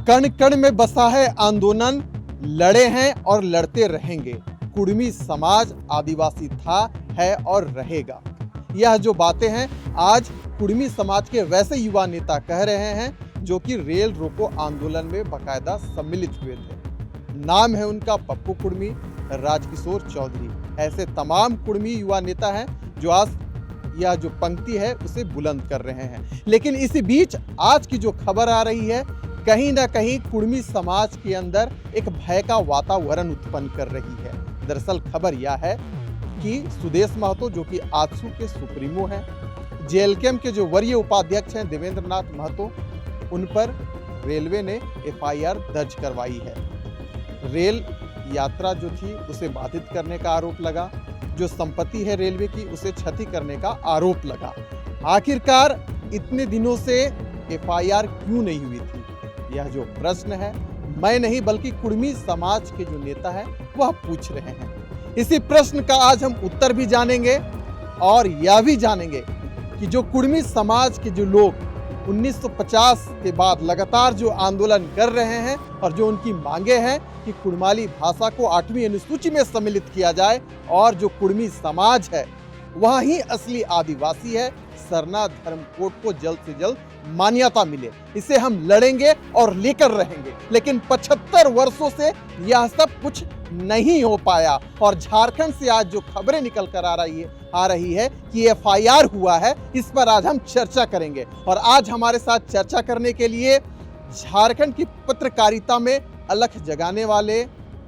कण कण में बसा है आंदोलन, लड़े हैं और लड़ते रहेंगे। कुर्मी समाज आदिवासी था, है और रहेगा। यह जो बातें हैं आज कुर्मी समाज के वैसे युवा नेता कह रहे हैं जो कि रेल रोको आंदोलन में बाकायदा सम्मिलित हुए थे। नाम है उनका पप्पू कुर्मी, राजकिशोर चौधरी। ऐसे तमाम कुर्मी युवा नेता हैं जो आज यह जो पंक्ति है उसे बुलंद कर रहे हैं। लेकिन इसी बीच आज की जो खबर आ रही है, कहीं ना कहीं कुर्मी समाज के अंदर एक भय का वातावरण उत्पन्न कर रही है। दरअसल खबर यह है कि सुदेश महतो जो कि आजसू के सुप्रीमो हैं, जेएलकेएम के जो वरीय उपाध्यक्ष हैं देवेंद्र नाथ महतो, उन पर रेलवे ने एफआईआर दर्ज करवाई है। रेल यात्रा जो थी उसे बाधित करने का आरोप लगा, जो संपत्ति है रेलवे की उसे क्षति करने का आरोप लगा। आखिरकार इतने दिनों से एफआईआर क्यों नहीं हुई थी, यह जो प्रश्न है मैं नहीं बल्कि कुर्मी समाज के जो नेता है वह पूछ रहे हैं। इसी प्रश्न का आज हम उत्तर भी जानेंगे और यह भी जानेंगे कि जो कुर्मी समाज के जो लोग 1950 के बाद लगातार जो आंदोलन कर रहे हैं और जो उनकी मांगे हैं कि कुड़माली भाषा को 8वीं अनुसूची में सम्मिलित किया जाए और जो कुर्मी समाज है वह ही असली आदिवासी है, सरना धर्म कोड को जल्द से जल्द मान्यता मिले, इसे हम लड़ेंगे और लेकर रहेंगे। लेकिन 75 वर्षों से यह सब कुछ नहीं हो पाया और झारखंड से आज जो खबरें निकल कर आ रही है कि एफआईआर हुआ है, इस पर आज हम चर्चा करेंगे। और आज हमारे साथ चर्चा करने के लिए झारखंड की पत्रकारिता में अलख जगाने वाले,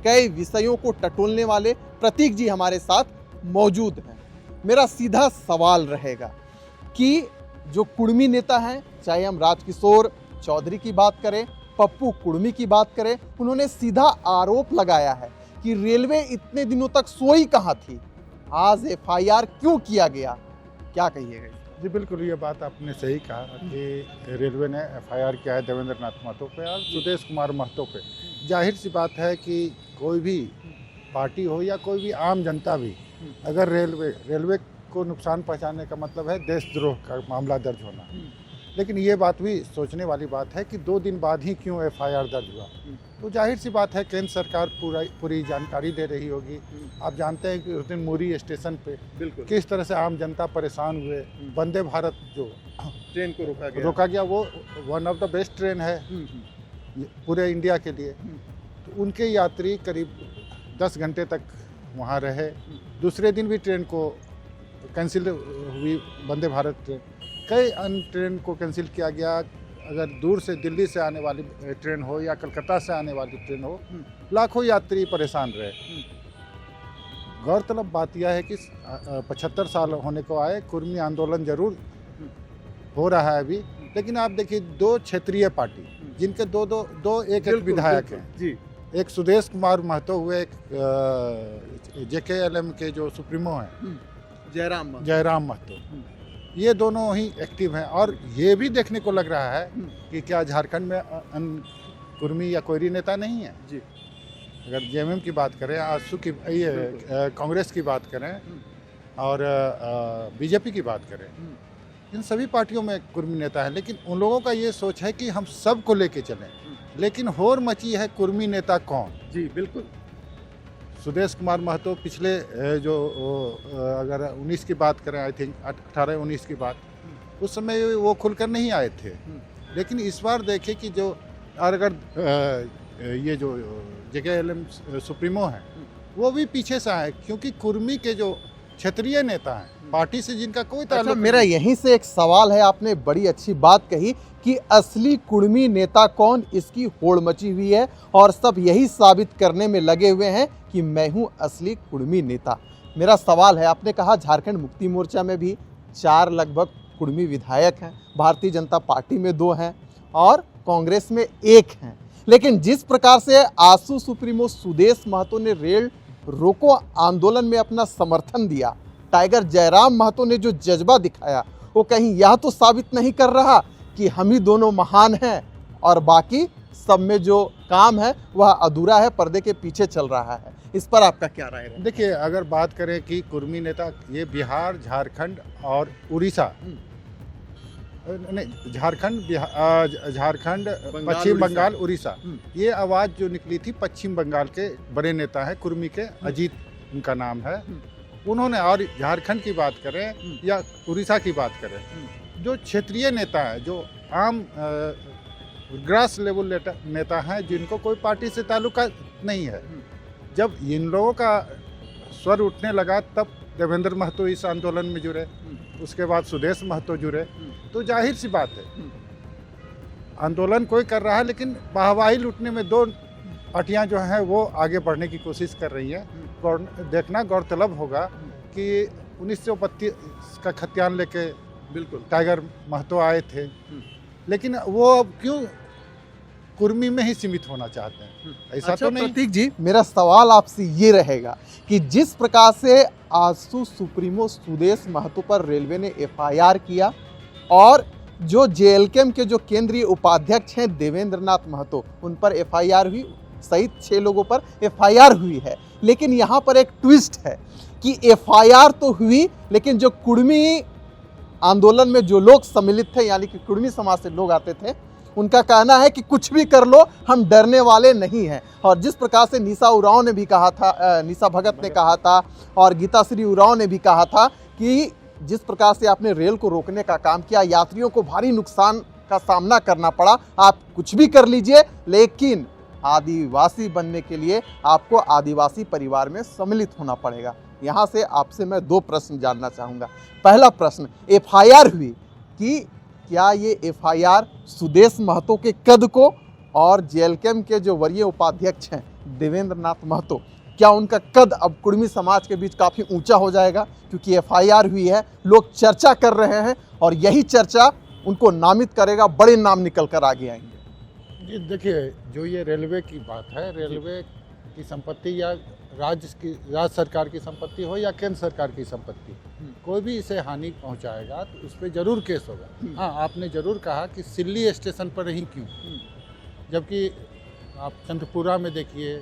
कई विषयों को टटोलने वाले प्रतीक जी हमारे साथ मौजूद हैं। मेरा सीधा सवाल रहेगा कि जो कुर्मी नेता हैं, चाहे हम राजकिशोर चौधरी की बात करें, पप्पू कुर्मी की बात करें, उन्होंने सीधा आरोप लगाया है कि रेलवे इतने दिनों तक सोई कहाँ थी, आज एफआईआर क्यों किया गया, क्या कहिएगा? जी बिल्कुल, ये बात आपने सही कहा कि रेलवे ने एफआईआर किया है देवेंद्र नाथ महतो पे और सुदेश कुमार महतो पे। जाहिर सी बात है कि कोई भी पार्टी हो या कोई भी आम जनता भी, अगर रेलवे को नुकसान पहुंचाने का मतलब है देशद्रोह का मामला दर्ज होना। लेकिन ये बात भी सोचने वाली बात है कि 2 दिन बाद ही क्यों एफआईआर दर्ज हुआ। तो जाहिर सी बात है केंद्र सरकार पूरी जानकारी दे रही होगी। आप जानते हैं कि उस दिन मुरी स्टेशन पे किस तरह से आम जनता परेशान हुए। वंदे भारत जो ट्रेन को रोका गया वो one of the best train है पूरे इंडिया के लिए। तो उनके यात्री करीब 10 घंटे तक वहाँ रहे। दूसरे दिन भी ट्रेन को कैंसिल हुई, वंदे भारत ट्रेन। कई अन्य ट्रेन को कैंसिल किया गया। अगर दूर से दिल्ली से आने वाली ट्रेन हो या कलकत्ता से आने वाली ट्रेन हो, लाखों यात्री परेशान रहे। गौरतलब बात यह है कि 75 साल होने को आए, कुर्मी आंदोलन जरूर हो रहा है अभी, लेकिन आप देखिए 2 क्षेत्रीय पार्टी जिनके दो एक विधायक हैं जी, एक सुदेश कुमार महतो हुए, एक जेकेएलएम के जो सुप्रीमो हैं जयराम महतो, ये दोनों ही एक्टिव हैं। और ये भी देखने को लग रहा है कि क्या झारखंड में कुर्मी या कोयरी नेता नहीं है जी। अगर जेएमएम की बात करें, आजसू की, ये कांग्रेस की बात करें और बीजेपी की बात करें, इन सभी पार्टियों में कुर्मी नेता है। लेकिन उन लोगों का ये सोच है कि हम सबको लेके चलें। लेकिन होड़ मची है कुर्मी नेता कौन? जी बिल्कुल, सुदेश कुमार महतो पिछले जो अगर 19 की बात करें, आई थिंक 18-19 की बात, उस समय वो खुलकर नहीं आए थे। लेकिन इस बार देखिए कि जो अगर ये जो जेकेएलएम सुप्रीमो हैं वो भी पीछे से आए, क्योंकि कुर्मी के जो क्षेत्रीय नेता हैं, पार्टी से जिनका कोई ताल्लुक मेरा यहीं से एक सवाल है। आपने बड़ी अच्छी बात कही कि असली कुर्मी नेता कौन, इसकी होड़ मची हुई है और सब यही साबित करने में लगे हुए हैं कि मैं हूं असली कुर्मी नेता। मेरा सवाल है, आपने कहा झारखंड मुक्ति मोर्चा में भी 4 लगभग कुर्मी विधायक हैं, भारतीय जनता पार्टी में 2 हैं और कांग्रेस में 1 हैं। लेकिन जिस प्रकार से आजसू सुप्रीमो सुदेश महतो ने रेल रोको आंदोलन में अपना समर्थन दिया, टाइगर जयराम महतो ने जो जज्बा दिखाया, वो कहीं यह तो साबित नहीं कर रहा कि हम ही दोनों महान हैं और बाकी सब में जो काम है वह अधूरा है, पर्दे के पीछे चल रहा है। इस पर आपका क्या राय है? देखिए, अगर बात करें कि कुर्मी नेता, ये बिहार, झारखंड और उड़ीसा नहीं, झारखंड, पश्चिम बंगाल, उड़ीसा, ये आवाज़ जो निकली थी पश्चिम बंगाल के बड़े नेता है कुर्मी के, अजीत उनका नाम है, उन्होंने, और झारखंड की बात करें या उड़ीसा की बात करें, जो क्षेत्रीय नेता है, जो आम ग्रास लेवल नेता हैं, जिनको कोई पार्टी से ताल्लुका नहीं है, जब इन लोगों का स्वर उठने लगा तब देवेंद्र महतो इस आंदोलन में जुड़े, उसके बाद सुदेश महतो जुड़े, तो जाहिर सी बात है आंदोलन कोई कर रहा है, लेकिन वाहवाही लूटने में दो पार्टियां जो हैं वो आगे बढ़ने की कोशिश कर रही हैं। देखना गौरतलब होगा कि 1932 का खतियान लेके बिल्कुल टाइगर महतो आए थे, लेकिन वो अब क्यों कुर्मी में ही सीमित होना चाहते हैं? ऐसा तो नहीं। प्रतीक जी, मेरा सवाल आपसे ये रहेगा कि जिस प्रकार से आजसू सुप्रीमो सुदेश महतो पर रेलवे ने एफआईआर किया और जो जेएलकेएम के जो केंद्रीय उपाध्यक्ष हैं देवेंद्र नाथ महतो, उन पर एफआईआर हुई, सहित 6 लोगों पर एफआईआर हुई है, लेकिन यहाँ पर एक ट्विस्ट है कि एफआईआर तो हुई, लेकिन जो कुर्मी आंदोलन में जो लोग सम्मिलित थे, यानी कि कुर्मी समाज से लोग आते थे, उनका कहना है कि कुछ भी कर लो, हम डरने वाले नहीं हैं। और जिस प्रकार से निशा उरांव ने भी कहा था, निशा भगत ने कहा था और गीताश्री उरांव ने भी कहा था कि जिस प्रकार से आपने रेल को रोकने का काम किया, यात्रियों को भारी नुकसान का सामना करना पड़ा, आप कुछ भी कर लीजिए, लेकिन आदिवासी बनने के लिए आपको आदिवासी परिवार में सम्मिलित होना पड़ेगा। यहाँ से आपसे मैं 2 प्रश्न जानना चाहूँगा। पहला प्रश्न, एफआईआर हुई कि क्या ये एफआईआर सुदेश महतो के कद को और जेएलकेएम के जो वरीय उपाध्यक्ष हैं देवेंद्र नाथ महतो, क्या उनका कद अब कुर्मी समाज के बीच काफ़ी ऊंचा हो जाएगा? क्योंकि एफआईआर हुई है, लोग चर्चा कर रहे हैं और यही चर्चा उनको नामित करेगा, बड़े नाम निकल कर आगे आएंगे। जी देखिए, जो ये रेलवे की बात है, रेलवे की संपत्ति या राज्य सरकार की संपत्ति हो या केंद्र सरकार की संपत्ति, कोई भी इसे हानि पहुंचाएगा तो उस पर जरूर केस होगा। हाँ, आपने जरूर कहा कि सिल्ली स्टेशन पर ही क्यों, जबकि आप चंद्रपुरा में देखिए,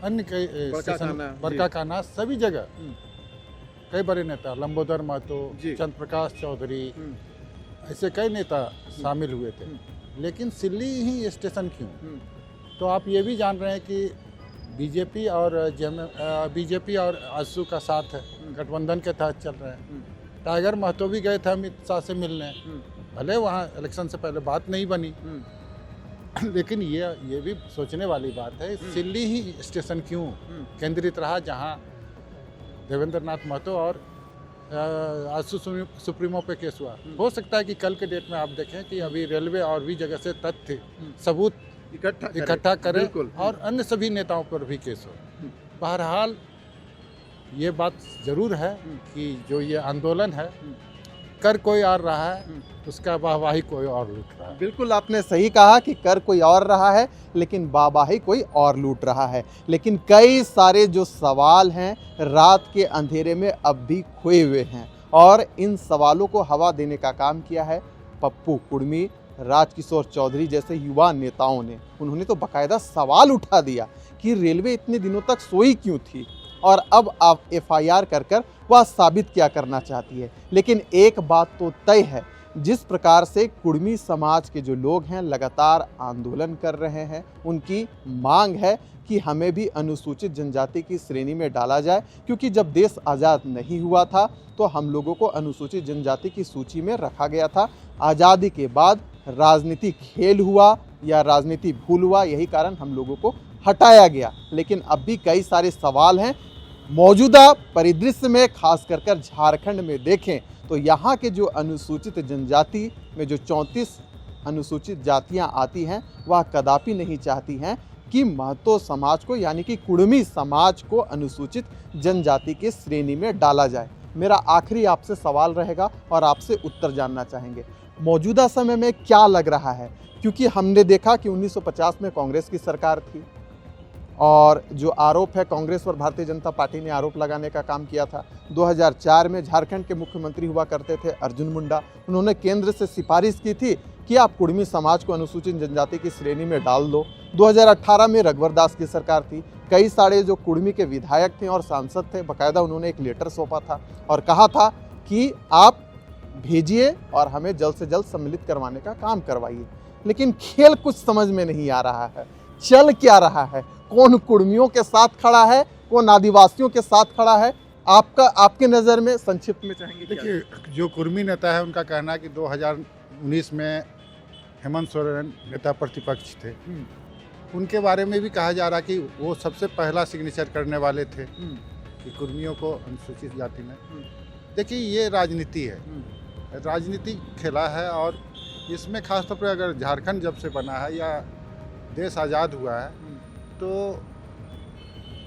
अन्य कई स्टेशन, बरकाकाना, सभी जगह कई बड़े नेता, लंबोदर महतो, चंद्र प्रकाश चौधरी, ऐसे कई नेता शामिल हुए थे, लेकिन सिल्ली ही स्टेशन क्यों? तो आप ये भी जान रहे हैं कि बीजेपी और आजसू का साथ है, गठबंधन के तहत चल रहे हैं। टाइगर महतो भी गए थे अमित शाह से मिलने, भले वहाँ इलेक्शन से पहले बात नहीं बनी, लेकिन ये भी सोचने वाली बात है, सिल्ली ही स्टेशन क्यों केंद्रित रहा, जहाँ देवेंद्र नाथ महतो और आजसू सुप्रीमो पे केस हुआ। हो सकता है कि कल के डेट में आप देखें कि अभी रेलवे और भी जगह से तथ्य सबूत इकट्ठा करें और अन्य सभी नेताओं पर भी केस हो। बहरहाल ये बात जरूर है कि जो ये आंदोलन है, कर कोई और रहा है, उसका वाहवाही कोई और लूट रहा है। बिल्कुल आपने सही कहा कि कर कोई और रहा है, लेकिन वाहवाही कोई और लूट रहा है। लेकिन कई सारे जो सवाल हैं रात के अंधेरे में अब भी खोए हुए हैं, और इन सवालों को हवा देने का काम किया है पप्पू कुर्मी, राजकिशोर चौधरी जैसे युवा नेताओं ने। उन्होंने तो बाकायदा सवाल उठा दिया कि रेलवे इतने दिनों तक सोई क्यों थी, और अब आप एफआईआर कर वह साबित क्या करना चाहती है। लेकिन एक बात तो तय है, जिस प्रकार से कुर्मी समाज के जो लोग हैं लगातार आंदोलन कर रहे हैं, उनकी मांग है कि हमें भी अनुसूचित जनजाति की श्रेणी में डाला जाए, क्योंकि जब देश आज़ाद नहीं हुआ था तो हम लोगों को अनुसूचित जनजाति की सूची में रखा गया था। आज़ादी के बाद राजनीति खेल हुआ या राजनीति भूल हुआ, यही कारण हम लोगों को हटाया गया। लेकिन अब भी कई सारे सवाल हैं। मौजूदा परिदृश्य में खास कर झारखंड में देखें तो यहाँ के जो अनुसूचित जनजाति में जो 34 अनुसूचित जातियाँ आती हैं, वह कदापि नहीं चाहती हैं कि महतो समाज को, यानी कि कुर्मी समाज को अनुसूचित जनजाति की श्रेणी में डाला जाए। मेरा आखिरी आपसे सवाल रहेगा और आपसे उत्तर जानना चाहेंगे, मौजूदा समय में क्या लग रहा है, क्योंकि हमने देखा कि 1950 में कांग्रेस की सरकार थी और जो आरोप है कांग्रेस और भारतीय जनता पार्टी ने आरोप लगाने का काम किया था। 2004 में झारखंड के मुख्यमंत्री हुआ करते थे अर्जुन मुंडा, उन्होंने केंद्र से सिफारिश की थी कि आप कुर्मी समाज को अनुसूचित जनजाति की श्रेणी में डाल दो। 2018 में रघुवर दास की सरकार थी, कई सारे जो कुर्मी के विधायक थे और सांसद थे, बाकायदा उन्होंने एक लेटर सौंपा था और कहा था कि आप भेजिए और हमें जल्द से जल्द सम्मिलित करवाने का काम करवाइए। लेकिन खेल कुछ समझ में नहीं आ रहा है, चल क्या रहा है, कौन कुर्मियों के साथ खड़ा है, कौन आदिवासियों के साथ खड़ा है, आपके नज़र में संक्षिप्त में चाहेंगे? देखिए, जो कुर्मी नेता है उनका कहना है कि 2019 में हेमंत सोरेन नेता प्रतिपक्ष थे, उनके बारे में भी कहा जा रहा कि वो सबसे पहला सिग्नेचर करने वाले थे कि कुर्मियों को अनुसूचित जाति में। देखिए, ये राजनीति है, राजनीति खेला है, और इसमें खासतौर पर अगर झारखंड जब से बना है या देश आज़ाद हुआ है तो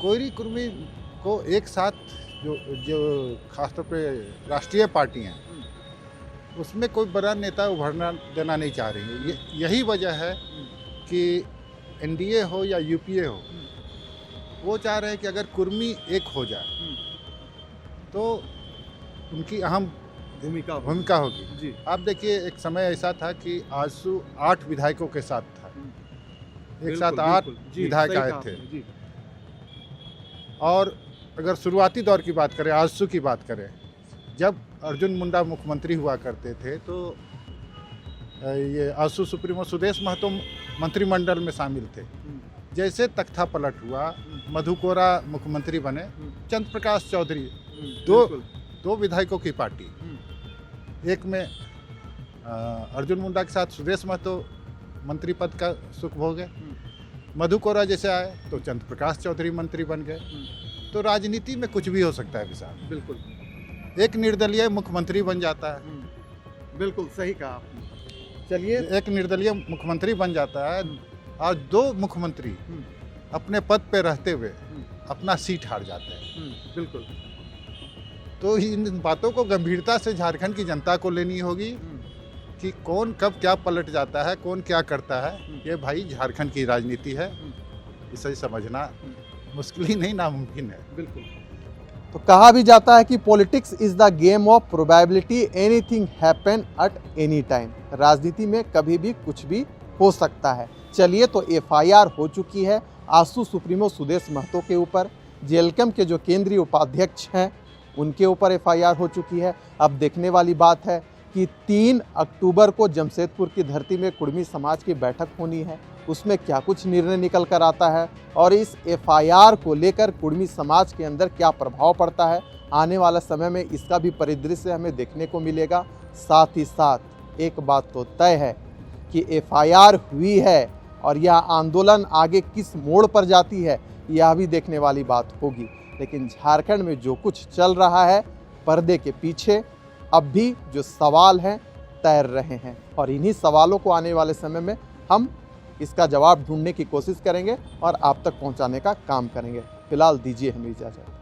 कोई कुर्मी को एक साथ जो खासतौर पे राष्ट्रीय पार्टी हैं उसमें कोई बड़ा नेता उभरना देना नहीं चाह रही है। यही वजह है कि एनडीए हो या यूपीए हो, वो चाह रहे हैं कि अगर कुर्मी एक हो जाए तो उनकी अहम भूमिका होगी जी। आप देखिए, एक समय ऐसा था कि आजसू 8 विधायकों के साथ था, एक साथ 8 विधायक आए थे। और अगर शुरुआती दौर की बात करें, आजसू की बात करें, जब अर्जुन मुंडा मुख्यमंत्री हुआ करते थे तो ये आजसू सुप्रीमो सुदेश महतो मंत्रिमंडल में शामिल थे। जैसे तख्ता पलट हुआ, मधु कोरा मुख्यमंत्री बने, चंद्र प्रकाश चौधरी, दो विधायकों की पार्टी, एक में अर्जुन मुंडा के साथ सुदेश महतो मंत्री पद का सुख भोगे, मधु कोरा जैसे आए तो चंद्र प्रकाश चौधरी मंत्री बन गए। तो राजनीति में कुछ भी हो सकता है विशाल, बिल्कुल। एक निर्दलीय मुख्यमंत्री बन जाता है, बिल्कुल सही कहा आपने। चलिए, एक निर्दलीय मुख्यमंत्री बन जाता है और 2 मुख्यमंत्री अपने पद पे रहते हुए अपना सीट हार जाते हैं। बिल्कुल। तो इन बातों को गंभीरता से झारखंड की जनता को लेनी होगी कि कौन कब क्या पलट जाता है, कौन क्या करता है। ये भाई झारखंड की राजनीति है, इसे समझना मुश्किल ही नहीं, नामुमकिन है। बिल्कुल। तो कहा भी जाता है कि politics is the game of probability, anything happen at any time. राजनीति में कभी भी कुछ भी हो सकता है। चलिए, तो एफआईआर हो चुकी है आजसू सुप्रीमो सुदेश महतो के ऊपर, जेएलकेम के जो केंद्रीय उपाध्यक्ष हैं उनके ऊपर एफआईआर हो चुकी है। अब देखने वाली बात है कि 3 अक्टूबर को जमशेदपुर की धरती में कुर्मी समाज की बैठक होनी है, उसमें क्या कुछ निर्णय निकल कर आता है और इस एफआईआर को लेकर कुर्मी समाज के अंदर क्या प्रभाव पड़ता है। आने वाला समय में इसका भी परिदृश्य हमें देखने को मिलेगा। साथ ही साथ एक बात तो तय है कि एफआईआर हुई है और यह आंदोलन आगे किस मोड़ पर जाती है, यह भी देखने वाली बात होगी। लेकिन झारखंड में जो कुछ चल रहा है पर्दे के पीछे, अब भी जो सवाल हैं तैर रहे हैं, और इन्हीं सवालों को आने वाले समय में हम इसका जवाब ढूंढने की कोशिश करेंगे और आप तक पहुंचाने का काम करेंगे। फिलहाल दीजिए हमें इजाज़त।